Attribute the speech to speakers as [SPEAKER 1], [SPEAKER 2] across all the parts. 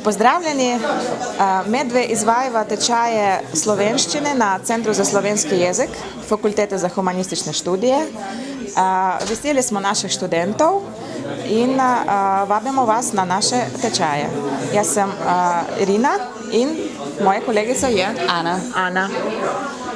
[SPEAKER 1] Pozdravljeni, medve izvajava tečaje slovenščine na Centru za slovenski jezik Fakultete za humanistične študije. Veseli smo naših študentov in vabimo vas na naše tečaje. Jaz sem Irina in moja kolegica je Ana.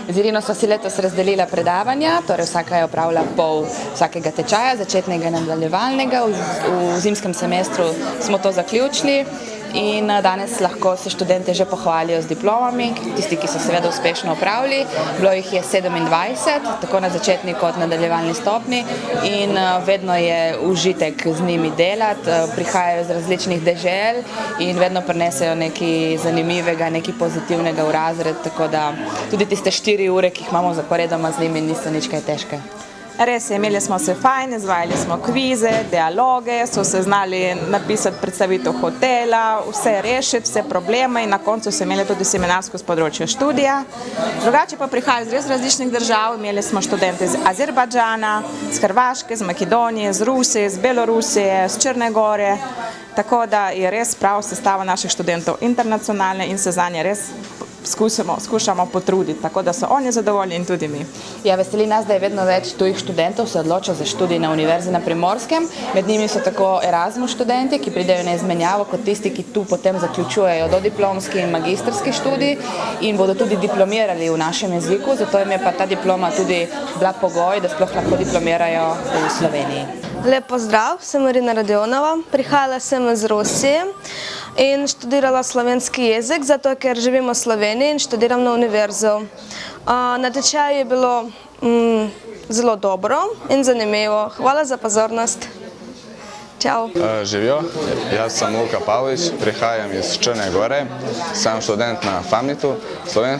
[SPEAKER 2] Z Irino sva si letos razdelila predavanja, torej vsaka je opravila pol vsakega tečaja, začetnega in nadaljevalnega. V zimskem semestru smo to zaključili in danes lahko se študente že pohvalijo z diplomami, tisti, ki so seveda uspešno opravili. Bilo jih je 27, tako na začetni kot nadaljevalni stopni in vedno je užitek z njimi delati, prihajajo iz različnih dežel in vedno prinesejo nekaj zanimivega, nekaj pozitivnega v razred, tako da tudi tiste 4 ure, ki jih imamo zaporedoma z njimi, niso nič kaj težke.
[SPEAKER 1] Res je, imeli smo se fajn, izvajali smo kvize, dialoge, so se znali napisati predstavitev hotela, vse rešiti, vse probleme in na koncu so imeli tudi seminarsko z področja študija. Drugače pa prihajajo iz res različnih držav, imeli smo študente iz Azerbajdžana, z Hrvaške, z Makedonije, z Rusije, z Belorusije, z Črne Gore, tako da je res prav sestava naših študentov internacionalna in se zanje res skušamo potruditi, tako da so oni zadovoljni in tudi mi.
[SPEAKER 2] Ja, veseli nas, da je vedno več tujih študentov se odloča za študij na Univerzi na Primorskem. Med njimi so tako Erasmus študenti, ki pridejo na izmenjavo, kot tisti, ki tu potem zaključujejo dodiplomski in magistrski študij in bodo tudi diplomirali v našem jeziku, zato jim je pa ta diploma tudi bila pogoj, da sploh lahko diplomirajo v Sloveniji.
[SPEAKER 3] Lep pozdrav, sem Marina Radionova, prihajala sem iz Rusije in študirala slovenski jezik, zato ker živim v Sloveniji in študiram na univerzu. Na tečaju je bilo zelo dobro in zanimivo. Hvala za pozornost. Ćao.
[SPEAKER 4] Živjo, jaz sem Luka Pavlić, prihajam iz Črne Gore, sem študent na FAMNIT-u.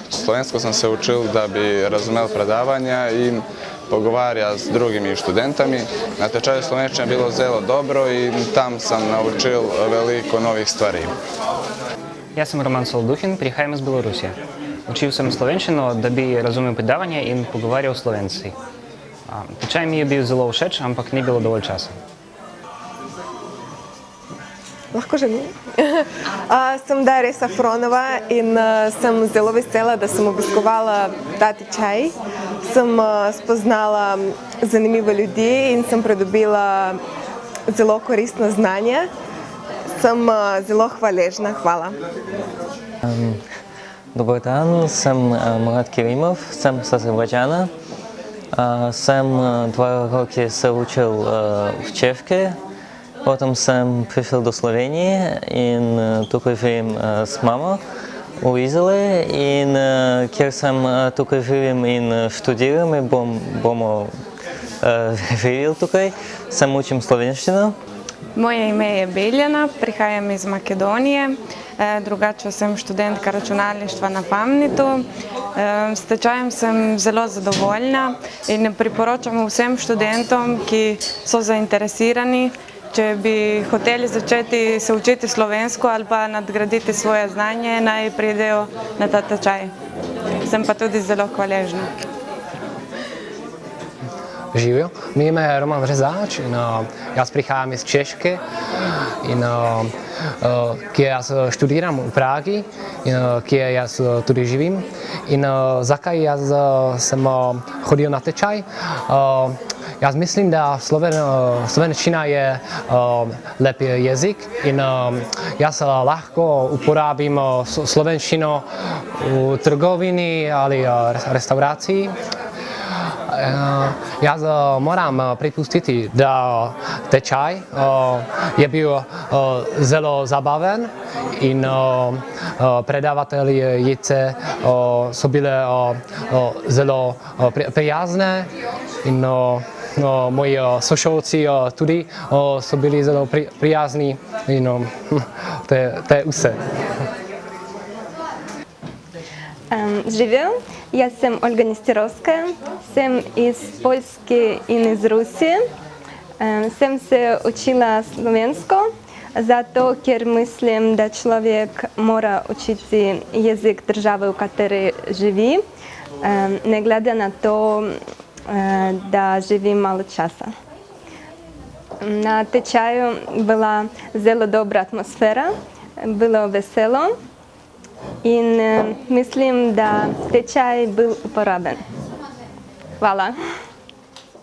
[SPEAKER 4] Slovensko sem se učil, da bi razumel predavanja in pogovarjal s drugimi študentami. Na tečaju slovenščine je bilo zelo dobro in tam sam naučil veliko novih stvari.
[SPEAKER 5] Jaz sem Roman Solduhin, prihajam iz Belorusije. Učil sem slovenščino, da bi razumel predavanje in pogovarjal s Slovenci. Tečaj mi je bil zelo všeč, ampak ni bilo dovolj časa.
[SPEAKER 6] Lahko želim. Sem Darja Safronova in sem zelo vesela, da sem obiskovala ta tečaj. Sem spoznala zanimive ljudi in sem pridobila zelo koristno znanje. Sem zelo hvaležna. Hvala.
[SPEAKER 7] Dobar dan, sem Murat Kerimov, sem z Azerbajdžana. Sem 2 roky se učil v Češke. Potem sem prišel do Slovenije in tukaj živim s mamo v Izoli in ker sem tukaj živim in študiram in bomo živeli tukaj, sem učim slovenščino.
[SPEAKER 8] Moje ime je Beljana, prihajam iz Makedonije, drugače sem študentka računalništva na FAMNIT-u. S tečajem sem zelo zadovoljna in priporočam vsem študentom, ki so zainteresirani, če bi hoteli začeti se učiti slovensko ali pa nadgraditi svoje znanje, naj pridejo na ta tečaj. Sem pa tudi zelo hvaležna.
[SPEAKER 9] Živjo, mi ime je Roman Vrezač in jaz prihajam iz Češke, kjer jaz študiram v Pragi in kjer jaz tudi živim. In zakaj jaz sem hodil na tečaj? Jaz mislim, da slovenščina je lep jezik in jaz lahko uporabim slovenščino v trgovini ali restauraciji. Jaz moram pripustiti, da tečaj je bil zelo zabaven in predavateljice so bile zelo prijazne in moji sošolci tudi so bili zelo prijazni in to je vse.
[SPEAKER 10] Živjo, jaz sem Olga Nesterovska, sem iz Poljske in iz Rusije. Sem se učila slovensko, zato ker mislim, da človek mora učiti jezik države, v kateri živi, ne glede na to, da živi malo časa. Na tečaju bila zelo dobra atmosfera, Було весело. І мислим, да течай був уporabен. Hvala.